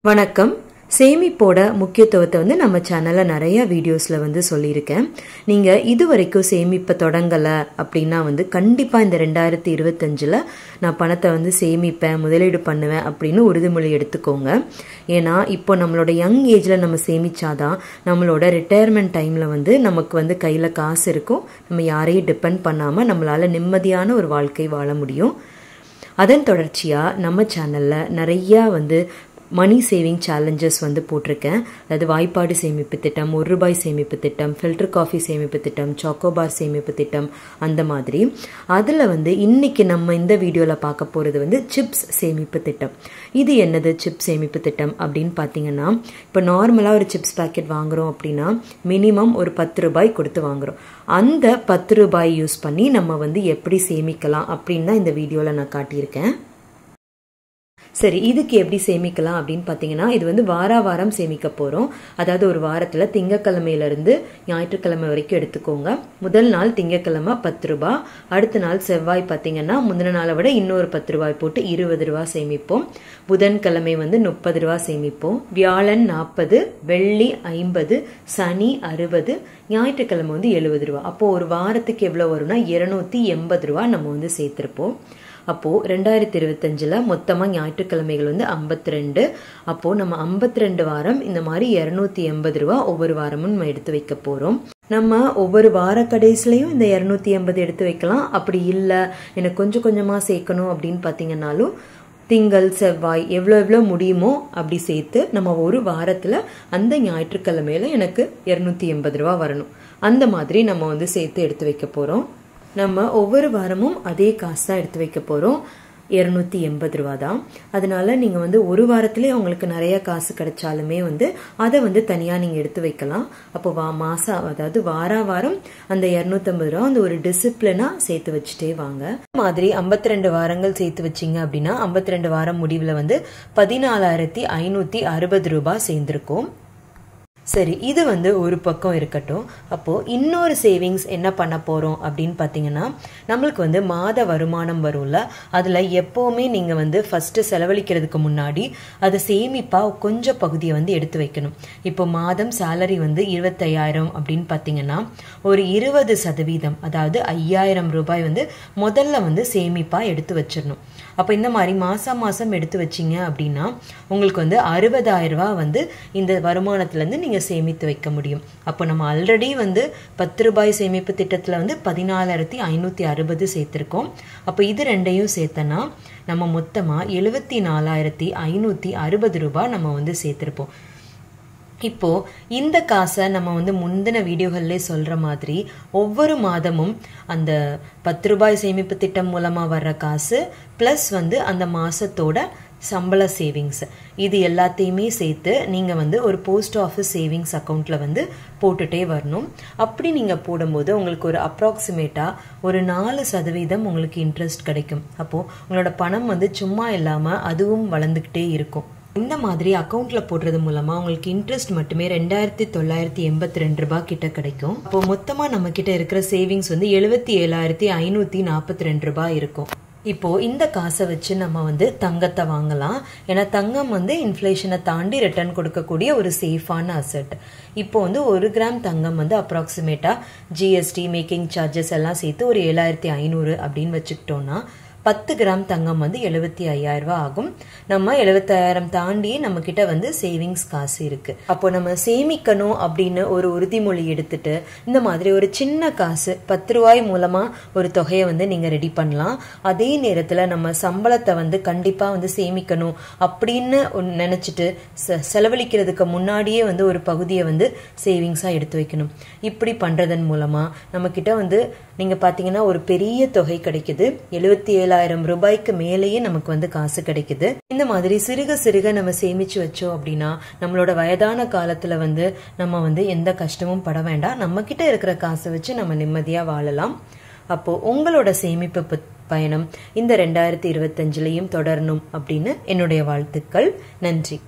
வணக்கம். சேமிப்போட முக்கியத்துவத்தை நம்ம சேனல்ல நிறைய வீடியோஸ்ல சொல்லியிருக்கேன். நீங்க இதுவரைக்கும் சேமிப்பை தொடங்கல அப்படின்னா கண்டிப்பா இந்த 2025ல நான் பணத்தை சேமிப்பேன், முதலீடு பண்ணுவேன் அப்படின்னு உறுதிமொழி எடுத்துக்கோங்க. ஏன்னா இப்போ நம்மளோட யங் ஏஜ்ல நம்ம சேமிச்சாதான் நம்மளோட ரிட்டையர்மெண்ட் டைம்ல நமக்கு கையில காசு இருக்கும். நம்ம யாரையும் டிபெண்ட் பண்ணாம நம்மளால நிம்மதியான ஒரு வாழ்க்கை வாழ முடியும். அதன் தொடர்ச்சியா நம்ம சேனல்ல நிறைய மணி சேவிங் சேலஞ்சஸ் போட்டிருக்கேன். அதாவது வாய்ப்பாடு சேமிப்பு திட்டம், ₹1 சேமிப்பு திட்டம், ஃபில்டர் காஃபி சேமிப்பு திட்டம், சாக்கோபார் சேமிப்பு திட்டம், அந்த மாதிரி. அதில் இன்னைக்கு நம்ம இந்த வீடியோவில் பார்க்க போகிறது சிப்ஸ் சேமிப்பு திட்டம். இது என்னது சிப்ஸ் சேமிப்பு திட்டம் அப்படின்னு பார்த்தீங்கன்னா, இப்போ நார்மலாக ஒரு சிப்ஸ் பேக்கெட் வாங்குறோம் அப்படின்னா மினிமம் ஒரு ₹10 கொடுத்து வாங்குறோம். அந்த ₹10 யூஸ் பண்ணி நம்ம எப்படி சேமிக்கலாம் அப்படின்னு தான் இந்த வீடியோவில் நான் காட்டியிருக்கேன். சரி, இதுக்கு எப்படி சேமிக்கலாம் அப்படின்னு பார்த்தீங்கன்னா, இது வாரம் சேமிக்க போகிறோம். அதாவது ஒரு வாரத்தில் திங்கக்கிழமையிலிருந்து ஞாயிற்றுக்கிழமை வரைக்கும் எடுத்துக்கோங்க. முதல் நாள் திங்கக்கிழமை ₹10, அடுத்த நாள் செவ்வாய் பார்த்தீங்கன்னா முந்தின நாளை விட இன்னொரு ₹10 போட்டு ₹20 சேமிப்போம். புதன்கிழமை ₹30 சேமிப்போம். வியாழன் 40, வெள்ளி 50, சனி 60, ஞாயிற்றுக்கிழமை ₹70. அப்போ ஒரு வாரத்துக்கு எவ்வளோ வரும்னா ₹280 நம்ம சேர்த்திருப்போம். அப்போ 2025ல மொத்தமா ஞாயிற்றுக்கிழமைகள் 52. அப்போ நம்ம 52 வாரம் இந்த மாதிரி ₹280 ஒவ்வொரு வாரமும் நம்ம எடுத்து வைக்க போறோம். நம்ம ஒவ்வொரு வார கடைசிலையும் இந்த 280 எடுத்து வைக்கலாம். அப்படி இல்லை எனக்கு கொஞ்சம் கொஞ்சமா சேர்க்கணும் அப்படின்னு பாத்தீங்கன்னாலும் திங்கள் செவ்வாய் எவ்வளோ முடியுமோ அப்படி சேர்த்து நம்ம ஒரு வாரத்துல அந்த ஞாயிற்றுக்கிழமையில எனக்கு ₹280 வரணும். அந்த மாதிரி நம்ம சேர்த்து எடுத்து வைக்க போறோம். நம்ம ஒவ்வொரு வாரமும் அதே காசு தான் எடுத்து வைக்க போறோம், ₹280 தான். அதனால நீங்க ஒரு வாரத்திலே உங்களுக்கு நிறைய காசு கிடைச்சாலுமே அதை தனியா நீங்க எடுத்து வைக்கலாம். அப்போ மாசம் அதாவது வாரம் அந்த ₹250 அந்த ஒரு டிசிப்ளினா சேர்த்து வச்சுட்டே வாங்க. மாதிரி 52 வாரங்கள் சேர்த்து வச்சிங்க அப்படின்னா 52 வாரம் முடிவுல ₹14,560 சேர்ந்திருக்கும். சரி, இது ஒரு பக்கம் இருக்கட்டும். அப்போ இன்னொரு சேவிங்ஸ் என்ன பண்ண போறோம் அப்படின்னு பாத்தீங்கன்னா, நம்மளுக்கு மாத வருமானம் வரும்ல, அதுல எப்பவுமே நீங்க ஃபர்ஸ்ட் செலவழிக்கிறதுக்கு முன்னாடி அதை சேமிப்பா கொஞ்சம் பகுதியை எடுத்து வைக்கணும். இப்போ மாதம் சேலரி ₹25,000 அப்படின்னு பாத்தீங்கன்னா ஒரு 20% அதாவது ₹5,000 முதல்ல சேமிப்பா எடுத்து வச்சிடணும். அப்ப இந்த மாதிரி மாசம் எடுத்து வச்சீங்க அப்படின்னா உங்களுக்கு ₹60,000 இந்த வருமானத்துல இருந்து நீங்க சேமித்து வைக்க முடியும். அப்போ நம்ம ஆல்ரெடி ₹10 சேமிப்பு திட்டத்துல ₹14,560 சேர்த்திருக்கோம். அப்ப இது ரெண்டையும் சேர்த்தனா நம்ம மொத்தமா ₹74,560 நம்ம சேர்த்திருப்போம். இப்போ இந்த காசை நம்ம முந்தின வீடியோகள்ல சொல்ற மாதிரி ஒவ்வொரு மாதமும் அந்த ₹10 சேமிப்பு திட்டம் மூலமா வர்ற காசு பிளஸ் அந்த மாசத்தோட சம்பள சேவிங்ஸ் இது எல்லாத்தையுமே சேர்த்து நீங்க ஒரு போஸ்ட் ஆஃபீஸ் சேவிங்ஸ் அக்கௌண்ட்ல போட்டுட்டே வரணும். அப்படி நீங்க போடும்போது உங்களுக்கு ஒரு அப்ராக்சிமேட்டா ஒரு 4% உங்களுக்கு இன்ட்ரெஸ்ட் கிடைக்கும். அப்போ உங்களோட பணம் சும்மா இல்லாம அதுவும் வளர்ந்துகிட்டே இருக்கும். இந்த மாதிரி அக்கௌண்ட்ல போடுறது மூலமா உங்களுக்கு இன்ட்ரெஸ்ட் மட்டுமே ₹2,982 கிட்ட கிடைக்கும். அப்போ மொத்தமா நம்ம கிட்ட இருக்கிற சேவிங்ஸ் ₹77,542 இருக்கும். இப்போ இந்த காசை வச்சு நம்ம தங்கத்தை வாங்கலாம். ஏன்னா தங்கம் இன்ஃபிளேஷனை தாண்டி ரிட்டர்ன் கொடுக்கக்கூடிய ஒரு சேஃபான அசெட். இப்போ 1 கிராம் தங்கம் அப்ராக்சிமேட்டா ஜிஎஸ்டி மேக்கிங் சார்ஜஸ் எல்லாம் சேர்த்து ஒரு 7,500 அப்படின்னு வச்சுக்கிட்டோம்னா 10 கிராம் தங்கம் ₹75,000 ஆகும். நம்ம 75,000 தாண்டி நம்ம கிட்ட சேவிங்ஸ் காசு இருக்கு. அப்போ நம்ம சேமிக்கணும் அப்படின்னு ஒரு உறுதிமொழி எடுத்துட்டு இந்த மாதிரி ஒரு சின்ன காசு ₹10 மூலமா ஒரு தொகையை நீங்க ரெடி பண்ணலாம். அதே நேரத்துல நம்ம சம்பளத்தை கண்டிப்பா சேமிக்கணும் அப்படின்னு நினைச்சிட்டு செலவழிக்கிறதுக்கு முன்னாடியே ஒரு பகுதியை சேவிங்ஸா எடுத்து வைக்கணும். இப்படி பண்றதன் மூலமா நம்ம கிட்ட நீங்க பாத்தீங்கன்னா ஒரு பெரிய தொகை கிடைக்குது. ₹77,000 மேலேயே நமக்கு காசு கிடைக்குது. இந்த மாதிரி சிறுக சிறுக நம்ம சேமிச்சு வச்சோம் அப்படின்னா நம்மளோட வயதான காலத்துல நம்ம எந்த கஷ்டமும் பட வேண்டாம். நம்ம கிட்ட இருக்கிற காசை வச்சு நம்ம நிம்மதியா வாழலாம். அப்போ உங்களோட சேமிப்பு பயணம் இந்த 2025லயும் தொடரணும் அப்படின்னு என்னுடைய வாழ்த்துக்கள். நன்றி.